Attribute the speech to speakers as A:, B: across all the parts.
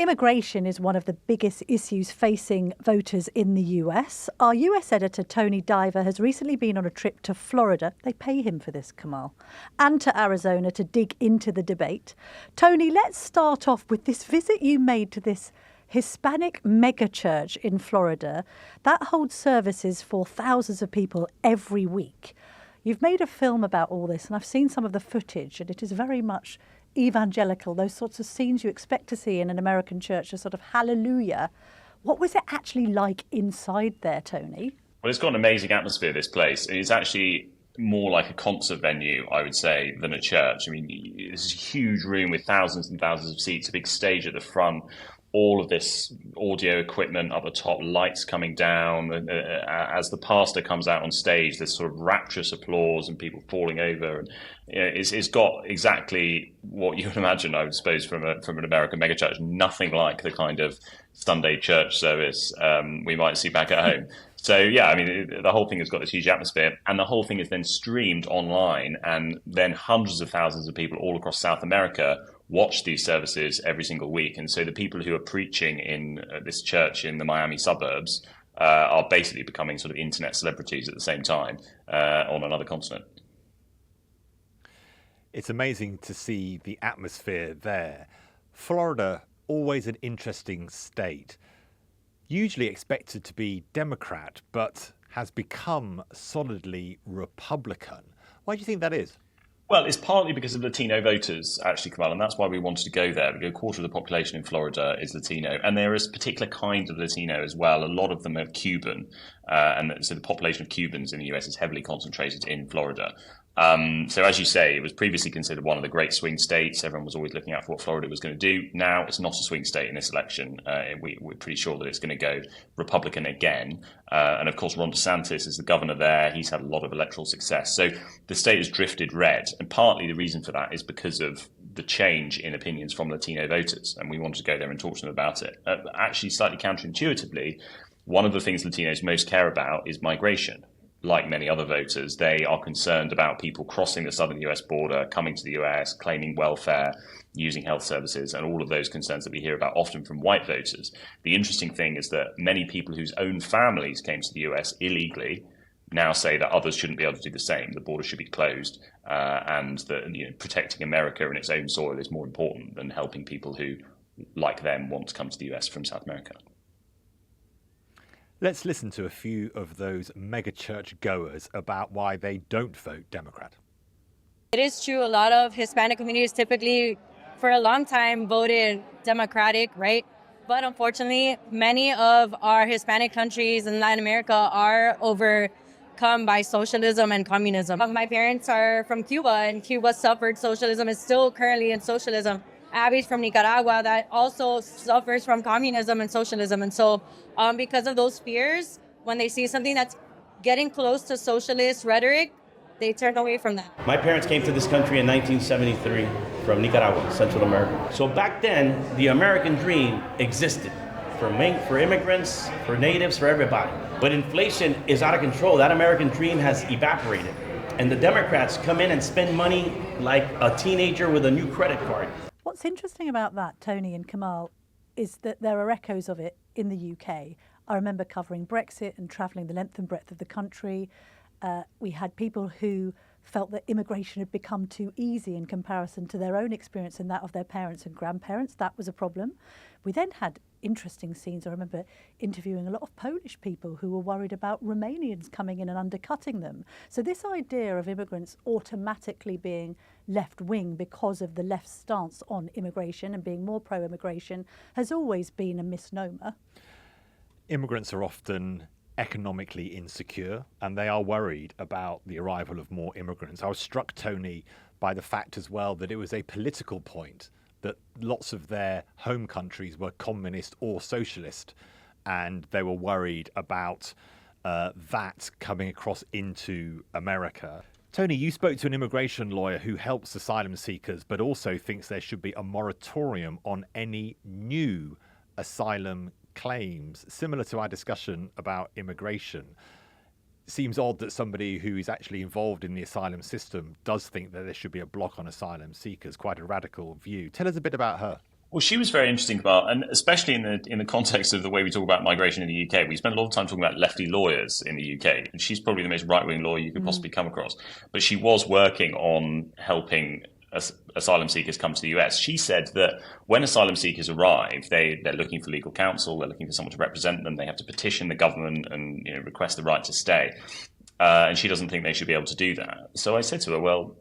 A: Immigration is one of the biggest issues facing voters in the US. Our US editor, Tony Diver, has recently been on a trip to Florida. They pay him for this, Kamal. And to Arizona to dig into the debate. Tony, let's start off with this visit you made to this Hispanic megachurch in Florida that holds services for thousands of people every week. You've made a film about all this, and I've seen some of the footage, and it is very much evangelical, those sorts of scenes you expect to see in an American church, a sort of hallelujah. What was it actually like inside there, Tony?
B: Well, it's got an amazing atmosphere, this place. It's actually more like a concert venue, I would say, than a church. I mean, it's a huge room with thousands and thousands of seats, a big stage at the front, all of this audio equipment up the top, lights coming down. As the pastor comes out on stage, there's sort of rapturous applause and people falling over. And it's got exactly what you would imagine, I would suppose, from an American megachurch. Nothing like the kind of Sunday church service we might see back at home. So, yeah, I mean, the whole thing has got this huge atmosphere, and the whole thing is then streamed online, and then hundreds of thousands of people all across South America watch these services every single week. And so the people who are preaching in this church in the Miami suburbs are basically becoming sort of internet celebrities at the same time on another continent.
C: It's amazing to see the atmosphere there. Florida, always an interesting state, usually expected to be Democrat, but has become solidly Republican. Why do you think that is?
B: Well, it's partly because of Latino voters, actually, Kamal, and that's why we wanted to go there. A quarter of the population in Florida is Latino, and there is a particular kind of Latino as well. A lot of them are Cuban, and so the population of Cubans in the US is heavily concentrated in Florida. So as you say, it was previously considered one of the great swing states. Everyone was always looking out for what Florida was going to do. Now it's not a swing state in this election. We're pretty sure that it's going to go Republican again. And of course, Ron DeSantis is the governor there. He's had a lot of electoral success. So the state has drifted red. And partly the reason for that is because of the change in opinions from Latino voters. And we wanted to go there and talk to them about it. Actually, slightly counterintuitively, one of the things Latinos most care about is migration. Like many other voters, they are concerned about people crossing the southern US border, coming to the US, claiming welfare, using health services, and all of those concerns that we hear about often from white voters. The interesting thing is that many people whose own families came to the US illegally now say that others shouldn't be able to do the same. The border should be closed, and that protecting America and its own soil is more important than helping people who, like them, want to come to the US from South America.
C: Let's listen to a few of those megachurch goers about why they don't vote Democrat.
D: It is true. A lot of Hispanic communities typically, for a long time, voted Democratic, right? But unfortunately, many of our Hispanic countries in Latin America are overcome by socialism and communism. My parents are from Cuba, and Cuba suffered socialism, is still currently in socialism. Abby's from Nicaragua that also suffers from communism and socialism. And so because of those fears, when they see something that's getting close to socialist rhetoric, they turn away from that.
E: My parents came to this country in 1973 from Nicaragua, Central America. So back then, the American dream existed for immigrants, for natives, for everybody. But inflation is out of control. That American dream has evaporated. And the Democrats come in and spend money like a teenager with a new credit card.
A: What's interesting about that, Tony and Kamal, is that there are echoes of it in the UK. I remember covering Brexit and travelling the length and breadth of the country. We had people who felt that immigration had become too easy in comparison to their own experience and that of their parents and grandparents. That was a problem. We then had interesting scenes. I remember interviewing a lot of Polish people who were worried about Romanians coming in and undercutting them. So this idea of immigrants automatically being left-wing because of the left's stance on immigration and being more pro-immigration has always been a misnomer.
C: Immigrants are often economically insecure, and they are worried about the arrival of more immigrants. I was struck, Tony, by the fact as well that it was a political point, that lots of their home countries were communist or socialist, and they were worried about that coming across into America. Tony, you spoke to an immigration lawyer who helps asylum seekers, but also thinks there should be a moratorium on any new asylum claims, similar to our discussion about immigration. It seems odd that somebody who is actually involved in the asylum system does think that there should be a block on asylum seekers. Quite a radical view. Tell us a bit about her.
B: Well, she was very interesting about, and especially in the context of the way we talk about migration in the UK, we spend a lot of time talking about lefty lawyers in the UK, and she's probably the most right-wing lawyer you could possibly come across. But she was working on helping asylum seekers come to the US. She said that when asylum seekers arrive, they're looking for legal counsel, they're looking for someone to represent them, they have to petition the government and request the right to stay, and she doesn't think they should be able to do that. So I said to her, well,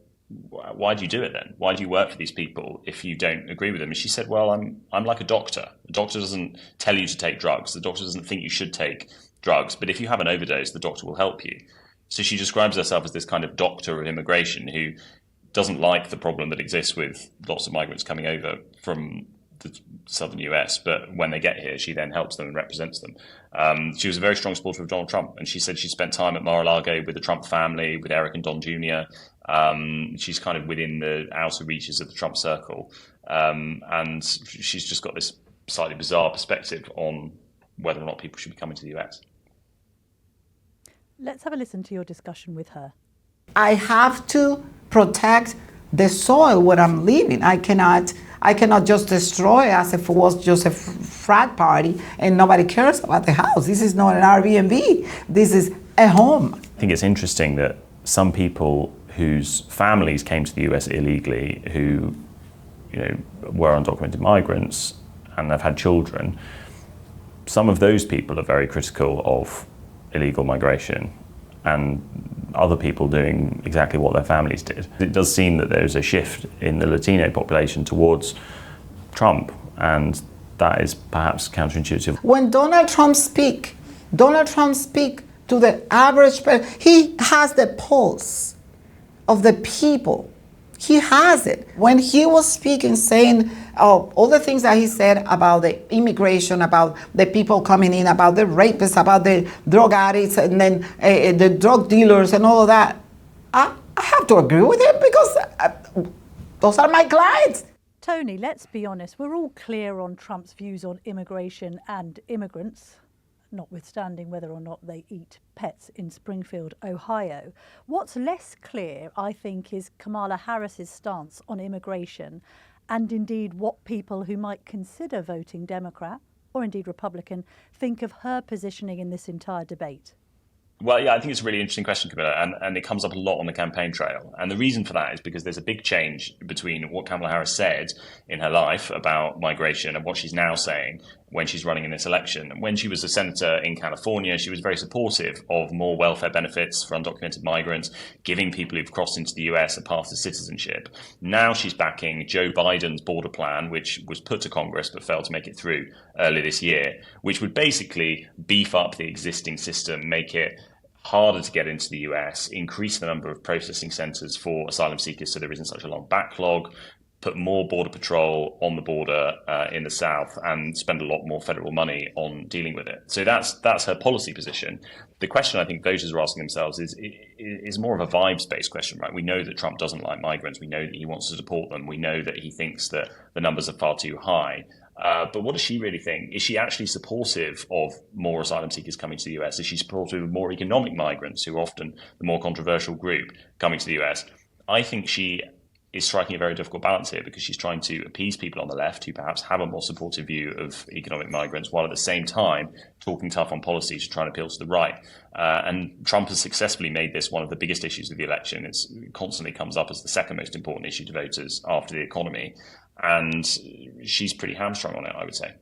B: why do you do it then? Why do you work for these people if you don't agree with them? And she said, well, I'm like a doctor. The doctor doesn't tell you to take drugs. The doctor doesn't think you should take drugs. But if you have an overdose, the doctor will help you. So she describes herself as this kind of doctor of immigration who doesn't like the problem that exists with lots of migrants coming over from the southern US, but when they get here, she then helps them and represents them. She was a very strong supporter of Donald Trump, and she said she spent time at Mar-a-Lago with the Trump family, with Eric and Don Jr. She's kind of within the outer reaches of the Trump circle, and she's just got this slightly bizarre perspective on whether or not people should be coming to the US.
A: Let's have a listen to your discussion with her.
F: I have to protect the soil where I'm living. I cannot just destroy as if it was just a frat party and nobody cares about the house. This is not an Airbnb. This is a home.
B: I think it's interesting that some people whose families came to the US illegally, who were undocumented migrants and have had children, some of those people are very critical of illegal migration and other people doing exactly what their families did. It does seem that there's a shift in the Latino population towards Trump, and that is perhaps counterintuitive.
F: When Donald Trump speak to the average person, he has the pulse of the people. He has it. When he was speaking, saying all the things that he said about the immigration, about the people coming in, about the rapists, about the drug addicts, and then the drug dealers and all of that, I have to agree with him because those are my clients.
A: Tony, let's be honest, we're all clear on Trump's views on immigration and immigrants, notwithstanding whether or not they eat pets in Springfield, Ohio. What's less clear, I think, is Kamala Harris's stance on immigration and indeed what people who might consider voting Democrat or indeed Republican think of her positioning in this entire debate.
B: Well, yeah, I think it's a really interesting question, Camilla, and it comes up a lot on the campaign trail. And the reason for that is because there's a big change between what Kamala Harris said in her life about migration and what she's now saying when she's running in this election. When she was a senator in California, she was very supportive of more welfare benefits for undocumented migrants, giving people who've crossed into the US a path to citizenship. Now she's backing Joe Biden's border plan, which was put to Congress but failed to make it through earlier this year, which would basically beef up the existing system, make it harder to get into the US, increase the number of processing centres for asylum seekers so there isn't such a long backlog, put more border patrol on the border in the south, and spend a lot more federal money on dealing with it. So that's her policy position. The question I think voters are asking themselves is more of a vibes-based question, right? We know that Trump doesn't like migrants. We know that he wants to deport them. We know that he thinks that the numbers are far too high. But what does she really think? Is she actually supportive of more asylum seekers coming to the US? Is she supportive of more economic migrants, who are often the more controversial group, coming to the US? I think she is striking a very difficult balance here because she's trying to appease people on the left who perhaps have a more supportive view of economic migrants, while at the same time talking tough on policy to try and appeal to the right. And Trump has successfully made this one of the biggest issues of the election. It constantly comes up as the second most important issue to voters after the economy. And she's pretty hamstrung on it, I would say.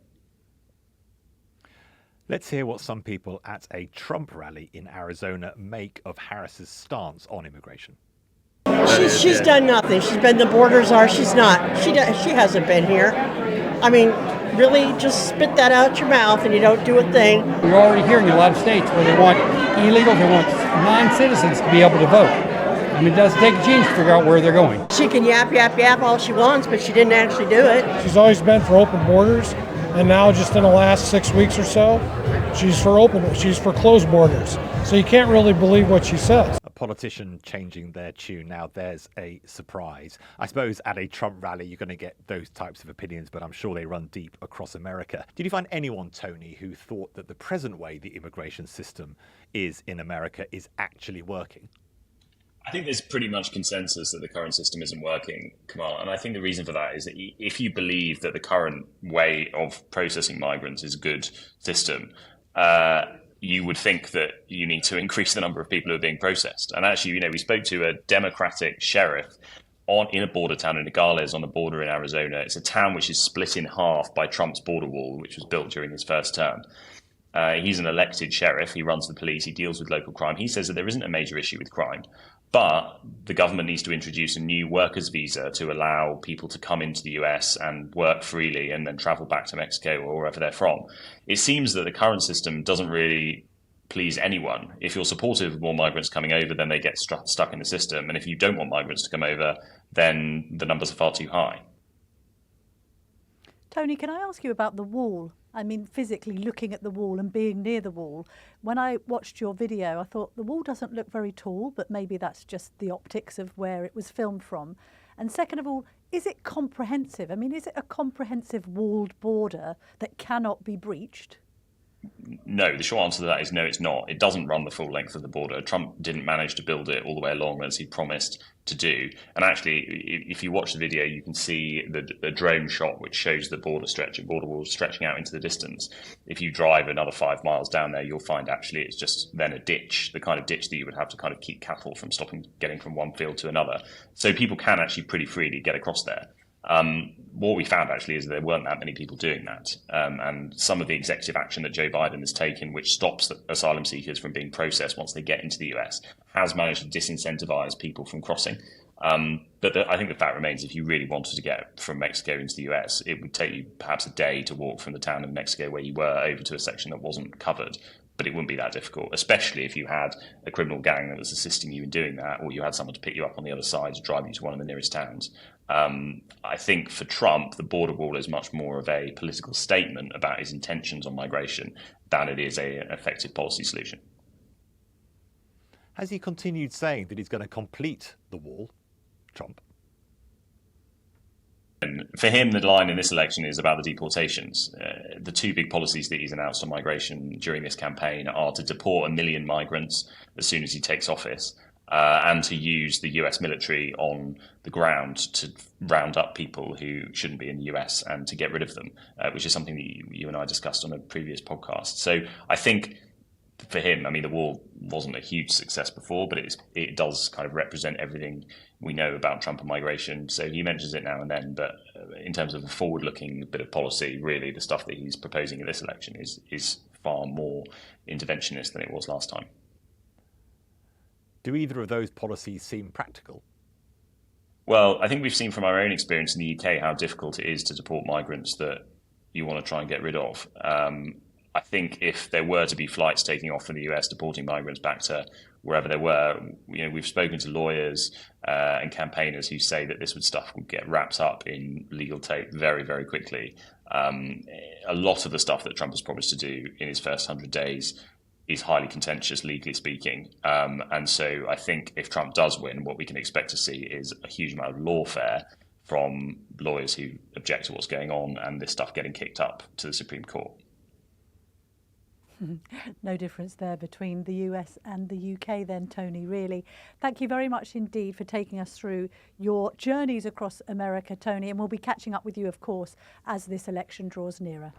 C: Let's hear what some people at a Trump rally in Arizona make of Harris's stance on immigration.
G: She's done nothing. She's been the borders are. She's not. She hasn't been here. I mean, really, just spit that out your mouth and you don't do a thing.
H: We're already hearing a lot of states where they want illegals, they want non-citizens to be able to vote. I mean, it does take a genius to figure out where they're going.
G: She can yap all she wants, but she didn't actually do it.
I: She's always been for open borders, and now just in the last 6 weeks or so, she's for closed borders. So you can't really believe what she says.
C: A politician changing their tune. Now there's a surprise. I suppose at a Trump rally you're going to get those types of opinions, but I'm sure they run deep across America. Did you find anyone, Tony, who thought that the present way the immigration system is in America is actually working?
B: I think there's pretty much consensus that the current system isn't working, Kamal. And I think the reason for that is that if you believe that the current way of processing migrants is a good system, you would think that you need to increase the number of people who are being processed. And actually, we spoke to a Democratic sheriff in a border town in Nogales on the border in Arizona. It's a town which is split in half by Trump's border wall, which was built during his first term. He's an elected sheriff. He runs the police. He deals with local crime. He says that there isn't a major issue with crime, but the government needs to introduce a new workers visa to allow people to come into the US and work freely and then travel back to Mexico or wherever they're from. It seems that the current system doesn't really please anyone. If you're supportive of more migrants coming over, then they get stuck in the system. And if you don't want migrants to come over, then the numbers are far too high.
A: Tony, can I ask you about the wall? I mean, physically looking at the wall and being near the wall. When I watched your video, I thought the wall doesn't look very tall, but maybe that's just the optics of where it was filmed from. And second of all, is it comprehensive? I mean, is it a comprehensive walled border that cannot be breached?
B: No, the short answer to that is no, it's not. It doesn't run the full length of the border. Trump didn't manage to build it all the way along as he promised to do. And actually, if you watch the video, you can see the drone shot which shows the border wall stretching out into the distance. If you drive another 5 miles down there, you'll find actually it's just then a ditch, the kind of ditch that you would have to kind of keep cattle from getting from one field to another. So people can actually pretty freely get across there. What we found actually is that there weren't that many people doing that. And some of the executive action that Joe Biden has taken, which stops asylum seekers from being processed once they get into the US, has managed to disincentivize people from crossing. But I think the fact remains, if you really wanted to get from Mexico into the US, it would take you perhaps a day to walk from the town of Mexico where you were over to a section that wasn't covered. But it wouldn't be that difficult, especially if you had a criminal gang that was assisting you in doing that, or you had someone to pick you up on the other side to drive you to one of the nearest towns. I think for Trump, the border wall is much more of a political statement about his intentions on migration than it is an effective policy solution.
C: Has he continued saying that he's going to complete the wall, Trump?
B: And for him, the line in this election is about the deportations. The two big policies that he's announced on migration during this campaign are to deport 1 million migrants as soon as he takes office, and to use the US military on the ground to round up people who shouldn't be in the US and to get rid of them, which is something that you and I discussed on a previous podcast. So I think for him, I mean, the wall wasn't a huge success before, but it does kind of represent everything we know about Trump and migration. So he mentions it now and then, but in terms of a forward-looking bit of policy, really the stuff that he's proposing in this election is far more interventionist than it was last time.
C: Do either of those policies seem practical?
B: Well, I think we've seen from our own experience in the UK how difficult it is to deport migrants that you want to try and get rid of. I think if there were to be flights taking off from the US deporting migrants back to wherever they were, we've spoken to lawyers and campaigners who say that this stuff would get wrapped up in legal tape very, very quickly. A lot of the stuff that Trump has promised to do in his first 100 days is highly contentious, legally speaking. And so I think if Trump does win, what we can expect to see is a huge amount of lawfare from lawyers who object to what's going on and this stuff getting kicked up to the Supreme Court.
A: No difference there between the US and the UK then, Tony, really. Thank you very much indeed for taking us through your journeys across America, Tony, and we'll be catching up with you, of course, as this election draws nearer.